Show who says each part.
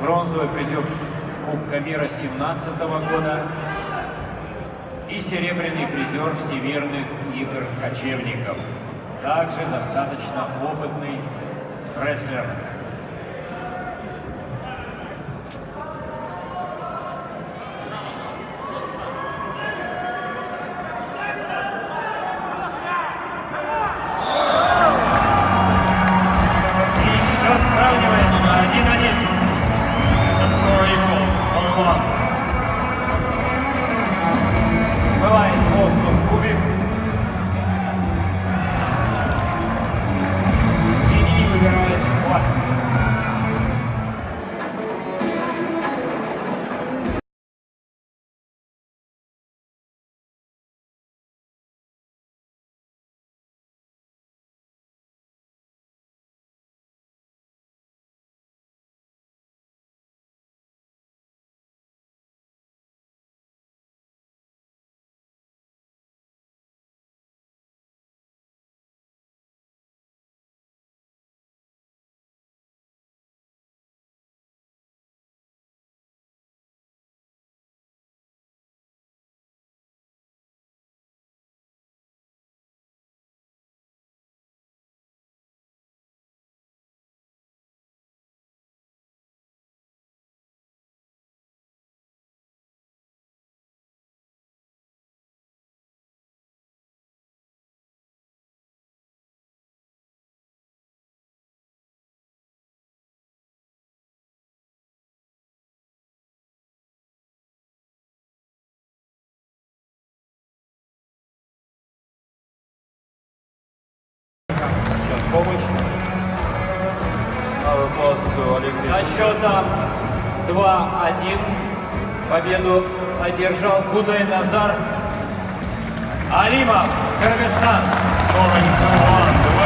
Speaker 1: бронзовый призер Кубка мира 2017 года и серебряный призер Всемирных игр кочевников. Также достаточно опытный рестлер. Бывает воздух, кубик. Синий выбирает ход.
Speaker 2: Помощь.
Speaker 1: Со счетом 2-1 победу одержал Кудайназар Алимов, Кыргызстан.
Speaker 2: Scoring 2-1.